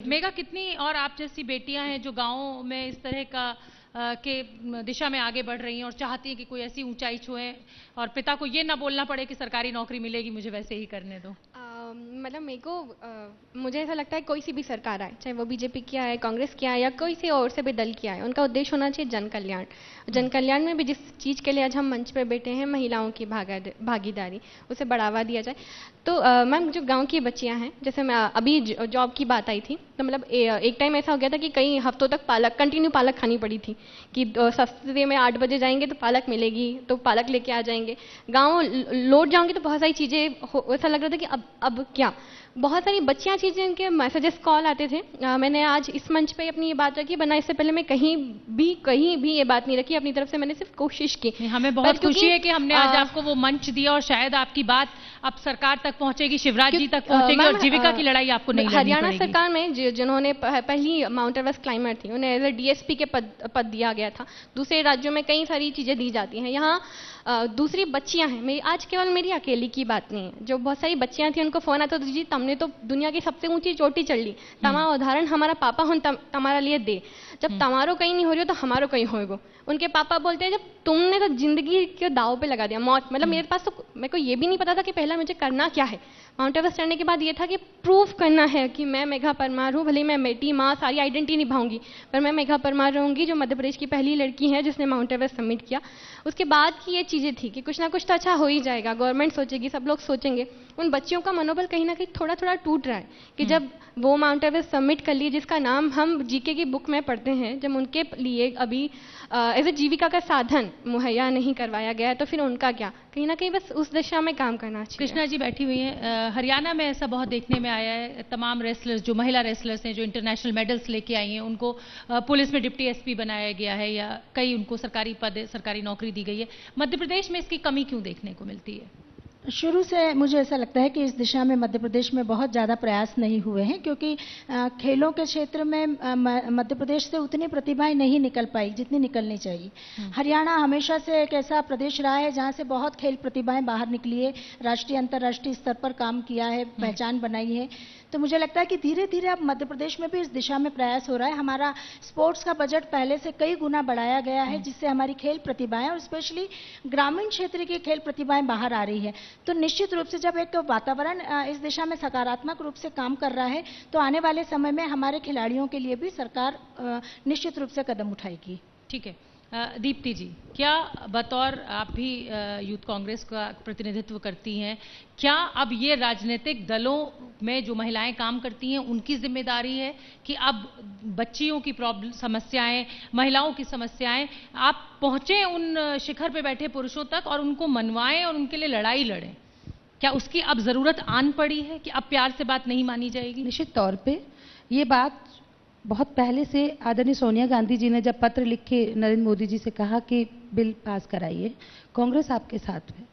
मेघा, कितनी और आप जैसी बेटियां हैं जो गाँव में इस तरह का के दिशा में आगे बढ़ रही हैं और चाहती हैं कि कोई ऐसी ऊंचाई छुए और पिता को ये ना बोलना पड़े कि सरकारी नौकरी मिलेगी, मुझे वैसे ही करने दो। मतलब मेरे को मुझे ऐसा लगता है कोई सी भी सरकार आए, चाहे वो बीजेपी की आए, कांग्रेस की आए या कोई सी और से भी दल की आए, उनका उद्देश्य होना चाहिए जन कल्याण। जन कल्याण में भी जिस चीज़ के लिए आज हम मंच पे बैठे हैं, महिलाओं की भागीदारी, उसे बढ़ावा दिया जाए। तो मैम, जो गांव की बच्चियां हैं, जैसे मैं अभी जॉब की बात आई थी, तो मतलब एक टाइम ऐसा हो गया था कि कई हफ्तों तक कंटिन्यू पालक खानी पड़ी थी कि सस्ते में 8 बजे जाएंगे तो पालक मिलेगी, तो पालक लेके आ जाएंगे। गाँव लौट जाऊंगी तो बहुत सारी चीज़ें, ऐसा लग रहा था कि अब क्या, बहुत सारी बच्चियां चीज़ें, उनके मैसेजेस कॉल आते थे। मैंने आज इस मंच पे अपनी ये बात रखी, वरना इससे पहले मैं कहीं भी ये बात नहीं रखी अपनी तरफ से, मैंने सिर्फ कोशिश की। हमें बहुत खुशी है कि हमने आज आपको वो मंच दिया और शायद आपकी बात अब सरकार तक पहुंचेगी, शिवराज जी तक पहुंचेगी और जीविका की लड़ाई आपको नहीं लड़नी पड़ेगी। हरियाणा सरकार में जिन्होंने पहली माउंट एवरेस्ट क्लाइंबर थी, उन्हें एज ए डीएसपी के पद दिया गया था। दूसरे राज्यों में कई सारी चीज़ें दी जाती हैं, यहाँ दूसरी बच्चियां हैं। मेरी आज केवल मेरी अकेली की बात नहीं है, जो बहुत सारी बच्चियां थी उनको फोन आता था, जी तुमने तो दुनिया की सबसे ऊंची चोटी चढ़ ली, तमारा उदाहरण हमारा पापा हो तुम्हारा लिए दे, जब तमारो कहीं नहीं हो रही हो तो हमारो कहीं होएगो। उनके पापा बोलते हैं, जब तुमने तो जिंदगी के दाव पे लगा दिया, मौत, मतलब मेरे पास तो, मेरे को ये भी नहीं पता था कि पहला मुझे करना क्या है। माउंट एवरेस्ट चढ़ने के बाद ये था कि प्रूफ करना है कि मैं मेघा परमार हूँ, भले मैं बेटी, माँ, सारी आइडेंटिटी निभाऊंगी, पर मैं मेघा परमार रहूंगी, जो मध्य प्रदेश की पहली लड़की है जिसने माउंट एवरेस्ट सबमिट किया। उसके बाद की ये चीज़ें थी कि कुछ ना कुछ तो अच्छा हो ही जाएगा, गवर्नमेंट सोचेगी, सब लोग सोचेंगे। उन बच्चियों का मनोबल कहीं ना कहीं थोड़ा थोड़ा टूट रहा है कि जब वो माउंट एवरेस्ट सबमिट कर लिए, जिसका नाम हम जीके की बुक में पढ़ते हैं, जब उनके लिए अभी एज ए जीविका का साधन मुहैया नहीं करवाया गया है, तो फिर उनका क्या, कहीं ना कहीं बस उस दिशा में काम करना चाहिए। कृष्णा जी बैठी हुई हैं। हरियाणा में ऐसा बहुत देखने में आया है, तमाम रेसलर्स, जो महिला रेसलर्स हैं, जो इंटरनेशनल मेडल्स लेके आई हैं, उनको पुलिस में डिप्टी एसपी बनाया गया है या कई उनको सरकारी पद, सरकारी नौकरी दी गई है। मध्य प्रदेश में इसकी कमी क्यों देखने को मिलती है? शुरू से मुझे ऐसा लगता है कि इस दिशा में मध्य प्रदेश में बहुत ज़्यादा प्रयास नहीं हुए हैं, क्योंकि खेलों के क्षेत्र में मध्य प्रदेश से उतनी प्रतिभाएं नहीं निकल पाई जितनी निकलनी चाहिए। हरियाणा हमेशा से एक ऐसा प्रदेश रहा है जहां से बहुत खेल प्रतिभाएं बाहर निकली है, राष्ट्रीय अंतर्राष्ट्रीय स्तर पर काम किया है, पहचान बनाई है। तो मुझे लगता है कि धीरे धीरे अब मध्य प्रदेश में भी इस दिशा में प्रयास हो रहा है। हमारा स्पोर्ट्स का बजट पहले से कई गुना बढ़ाया गया है, जिससे हमारी खेल प्रतिभाएं और स्पेशली ग्रामीण क्षेत्र की खेल प्रतिभाएं बाहर आ रही है। तो निश्चित रूप से जब एक वातावरण इस दिशा में सकारात्मक रूप से काम कर रहा है, तो आने वाले समय में हमारे खिलाड़ियों के लिए भी सरकार निश्चित रूप से कदम उठाएगी। ठीक है। दीप्ति जी, क्या बतौर आप भी यूथ कांग्रेस का प्रतिनिधित्व करती हैं, क्या अब ये राजनीतिक दलों में जो महिलाएं काम करती हैं उनकी जिम्मेदारी है कि अब बच्चियों की प्रॉब्लम, समस्याएं, महिलाओं की समस्याएं, आप पहुंचे उन शिखर पे बैठे पुरुषों तक और उनको मनवाएं और उनके लिए लड़ाई लड़ें? क्या उसकी अब जरूरत आन पड़ी है कि अब प्यार से बात नहीं मानी जाएगी? निश्चित तौर पे ये बात बहुत पहले से आदरणीय सोनिया गांधी जी ने जब पत्र लिख के नरेंद्र मोदी जी से कहा कि बिल पास कराइए, कांग्रेस आपके साथ है।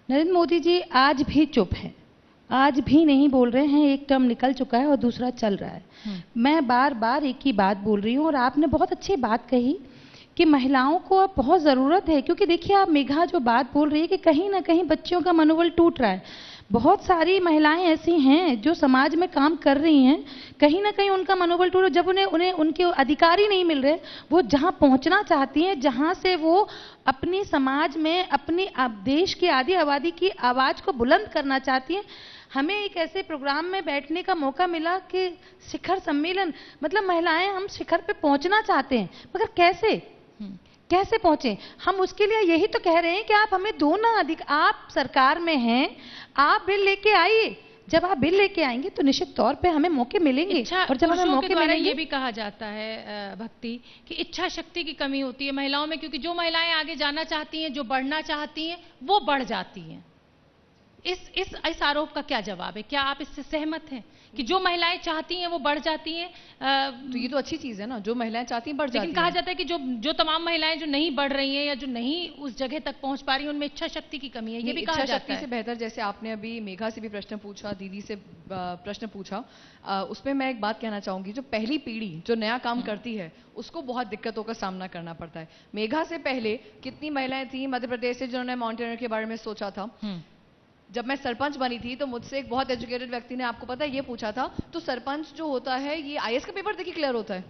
नरेंद्र मोदी जी आज भी चुप हैं, आज भी नहीं बोल रहे हैं। एक टर्म निकल चुका है और दूसरा चल रहा है। मैं बार बार एक ही बात बोल रही हूँ और आपने बहुत अच्छी बात कही कि महिलाओं को अब बहुत ज़रूरत है, क्योंकि देखिए आप मेघा जो बात बोल रही है कि कहीं ना कहीं बच्चियों का मनोबल टूट रहा है। बहुत सारी महिलाएं ऐसी हैं जो समाज में काम कर रही हैं, कहीं ना कहीं उनका मनोबल टूट, जब उन्हें उनके अधिकार ही नहीं मिल रहे, वो जहां पहुंचना चाहती हैं, जहां से वो अपनी समाज में अपनी देश की आधी आबादी की आवाज़ को बुलंद करना चाहती हैं। हमें एक ऐसे प्रोग्राम में बैठने का मौका मिला कि शिखर सम्मेलन, मतलब महिलाएं हम शिखर पे पहुंचना चाहते हैं, मगर कैसे पहुंचे? हम उसके लिए यही तो कह रहे हैं कि आप हमें दो ना अधिक, आप सरकार में हैं, आप बिल लेके आइए। जब आप बिल लेके आएंगे तो निश्चित तौर पे हमें मौके मिलेंगे। और जब हमें मौके मिलेंगे, ये भी कहा जाता है भक्ति कि इच्छा शक्ति की कमी होती है महिलाओं में, क्योंकि जो महिलाएं आगे जाना चाहती हैं, जो बढ़ना चाहती हैं, वो बढ़ जाती हैं। इस आरोप का क्या जवाब है? क्या आप इससे सहमत हैं कि जो महिलाएं चाहती हैं वो बढ़ जाती हैं? तो ये तो अच्छी चीज है ना, जो महिलाएं चाहती हैं बढ़ जाती हैं। लेकिन कहा जाता है कि जो तमाम महिलाएं जो नहीं बढ़ रही हैं या जो नहीं उस जगह तक पहुंच पा रही हैं, उनमें इच्छा शक्ति की कमी है, ये भी कहा जाता है। इच्छा शक्ति से बेहतर, जैसे आपने अभी मेघा से भी प्रश्न पूछा, दीदी से प्रश्न पूछा, उसमें मैं एक बात कहना चाहूंगी, जो पहली पीढ़ी जो नया काम करती है उसको बहुत दिक्कतों का सामना करना पड़ता है। मेघा से पहले कितनी महिलाएं थी मध्य प्रदेश से जिन्होंने माउंटेनियर के बारे में सोचा था? जब मैं सरपंच बनी थी तो मुझसे एक बहुत एजुकेटेड व्यक्ति ने, आपको पता है, ये पूछा था, तो सरपंच जो होता है ये आईएएस का पेपर देके क्लियर होता है?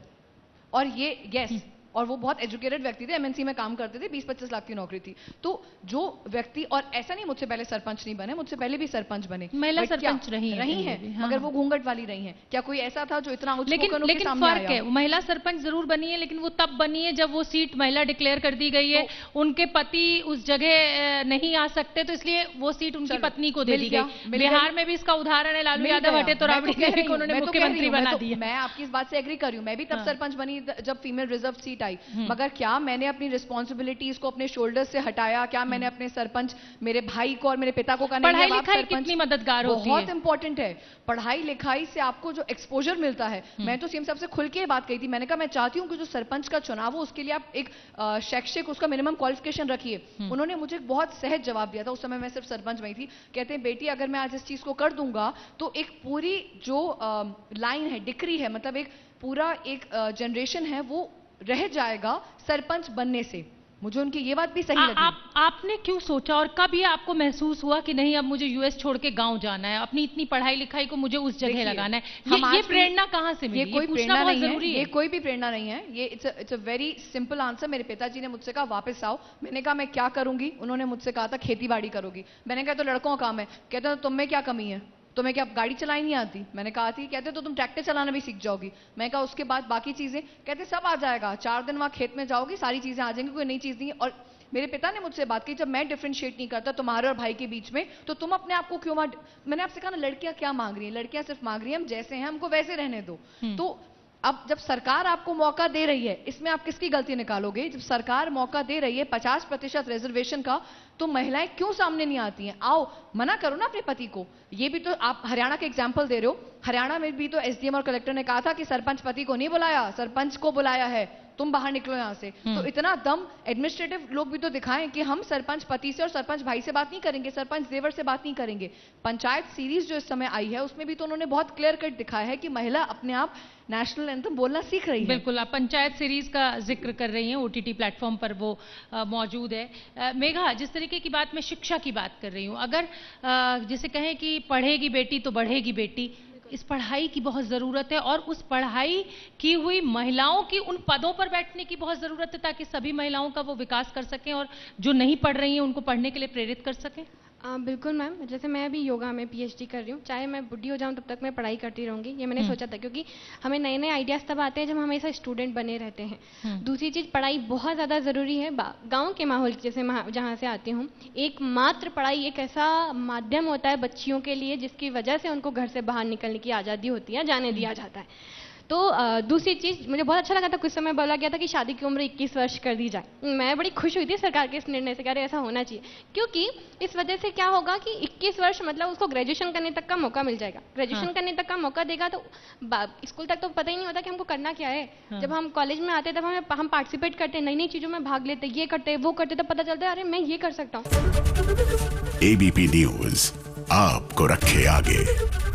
और ये यस, और वो बहुत एजुकेटेड व्यक्ति थे, एमएनसी में काम करते थे, 20-25 लाख की नौकरी थी। तो जो व्यक्ति, और ऐसा नहीं मुझसे पहले सरपंच नहीं बने, मुझसे पहले भी सरपंच बने, महिला But क्या सरपंच रही हैं, हाँ, मगर वो घूंघट वाली रही हैं। क्या कोई ऐसा था जो इतना लेकिन फर्क है, महिला सरपंच जरूर बनी है, लेकिन वो तब बनी है जब वो सीट महिला डिक्लेयर कर दी गई है, उनके पति उस जगह नहीं आ सकते, तो इसलिए वो सीट उनकी पत्नी को दे दी गई। बिहार में भी इसका उदाहरण है, लालू यादव हटे तो राबड़ी देवी को उन्होंने मुख्यमंत्री बना दिया। मैं आपकी इस बात से एग्री कर रही हूँ, मैं भी तब सरपंच बनी जब फीमेल रिजर्व सीट आई, मगर क्या मैंने अपनी रिस्पॉन्सिबिलिटीज को अपने शोल्डर से हटाया? क्या मैंने अपने सरपंच, मेरे भाई को और मेरे पिता को कहा पढ़ाई लिखाई कितनी मददगार होती है? बहुत इंपॉर्टेंट है। पढ़ाई लिखाई से आपको जो एक्सपोजर मिलता है, मैं तो सीएम साहब से खुल के बात कही थी, मैंने कहा मैं चाहती हूँ कि जो सरपंच का चुनाव हो उसके लिए आप एक शैक्षिक उसका मिनिमम क्वालिफिकेशन रखिए। उन्होंने मुझे एक बहुत सहज जवाब दिया था, उस समय मैं सिर्फ सरपंच बनी थी। कहते हैं बेटी अगर मैं आज इस चीज को कर दूंगा तो एक पूरी जो लाइन है, डिक्री है, मतलब एक पूरा एक जनरेशन है वो रह जाएगा सरपंच बनने से। मुझे उनकी ये बात भी सही लगी। आपने क्यों सोचा और कब ये आपको महसूस हुआ कि नहीं अब मुझे यूएस छोड़ के गांव जाना है, अपनी इतनी पढ़ाई लिखाई को मुझे उस जगह लगाना है? ये प्रेरणा कहाँ से मिली? ये कोई प्रेरणा नहीं है, ये कोई भी प्रेरणा नहीं है, ये it's a very simple answer. मेरे पिताजी ने मुझसे कहा वापस आओ, मैंने कहा मैं क्या करूंगी? उन्होंने मुझसे कहा था खेती बाड़ी करोगी। मैंने कहा तो लड़कों का काम है। कहते तुम में क्या कमी है, तुम्हें क्या गाड़ी चलाई नहीं आती? मैंने कहा आती। कहते तो तुम ट्रैक्टर चलाना भी सीख जाओगी। मैं कहा उसके बाद बाकी चीजें? कहते सब आ जाएगा, 4 दिन वहां खेत में जाओगी सारी चीजें आ जाएंगी, कोई नई चीज नहीं है। और मेरे पिता ने मुझसे बात की, जब मैं डिफरेंशिएट नहीं करता तुम्हारे और भाई के बीच में, तो तुम अपने आप को क्यों मैंने आपसे कहा ना, लड़कियां क्या मांग रही हैं? लड़कियां सिर्फ मांग रही हैं हम जैसे हैं हमको वैसे रहने दो। तो अब जब सरकार आपको मौका दे रही है, इसमें आप किसकी गलती निकालोगे? जब सरकार मौका दे रही है 50% रिजर्वेशन का, तो महिलाएं क्यों सामने नहीं आती हैं? आओ, मना करो ना अपने पति को। ये भी तो आप हरियाणा के एग्जाम्पल दे रहे हो, हरियाणा में भी तो एसडीएम और कलेक्टर ने कहा था कि सरपंच पति को नहीं बुलाया, सरपंच को बुलाया है, तुम बाहर निकलो यहां से। तो इतना दम एडमिनिस्ट्रेटिव लोग भी तो दिखाएं कि हम सरपंच पति से और सरपंच भाई से बात नहीं करेंगे, सरपंच देवर से बात नहीं करेंगे। पंचायत सीरीज जो इस समय आई है उसमें भी तो उन्होंने बहुत क्लियर कट दिखाया है कि महिला अपने आप नेशनल एंथम बोलना सीख रही है। बिल्कुल, आप पंचायत सीरीज का जिक्र कर रही हैं, ओटीटी प्लेटफॉर्म पर वो मौजूद है। मेघा, जिस तरीके की बात मैं शिक्षा की बात कर रही हूँ, अगर जैसे कहें कि पढ़ेगी बेटी तो बढ़ेगी बेटी, इस पढ़ाई की बहुत ज़रूरत है और उस पढ़ाई की हुई महिलाओं की उन पदों पर बैठने की बहुत ज़रूरत है ताकि सभी महिलाओं का वो विकास कर सकें और जो नहीं पढ़ रही हैं उनको पढ़ने के लिए प्रेरित कर सकें। बिल्कुल मैम, जैसे मैं अभी योगा में पीएचडी कर रही हूँ, चाहे मैं बुढ़ी हो जाऊँ तब तक मैं पढ़ाई करती रहूँगी, ये मैंने सोचा था, क्योंकि हमें नए नए आइडियाज़ तब आते हैं जब हम हमेशा स्टूडेंट बने रहते हैं। दूसरी चीज़, पढ़ाई बहुत ज़्यादा ज़रूरी है। गांव के माहौल जैसे जहाँ से आती हूँ, एकमात्र पढ़ाई एक ऐसा माध्यम होता है बच्चियों के लिए जिसकी वजह से उनको घर से बाहर निकलने की आज़ादी होती है, जाने दिया जाता है। तो दूसरी चीज़, मुझे बहुत अच्छा लगा था कुछ समय बोला गया था कि शादी की उम्र 21 वर्ष कर दी जाए। मैं बड़ी खुश हुई थी सरकार के इस निर्णय से, कह रहे ऐसा होना चाहिए, क्योंकि इस वजह से क्या होगा कि 21 वर्ष मतलब उसको ग्रेजुएशन करने तक का मौका मिल जाएगा। ग्रेजुएशन करने तक का मौका देगा तो स्कूल तक तो पता ही नहीं होता कि हमको करना क्या है। जब हम कॉलेज में आते तब हम पार्टिसिपेट करते, नई नई चीज़ों में भाग लेते, ये करते वो करते, तब पता चलता है अरे मैं ये कर सकता हूँ। ABP न्यूज़ आपको रखे आगे।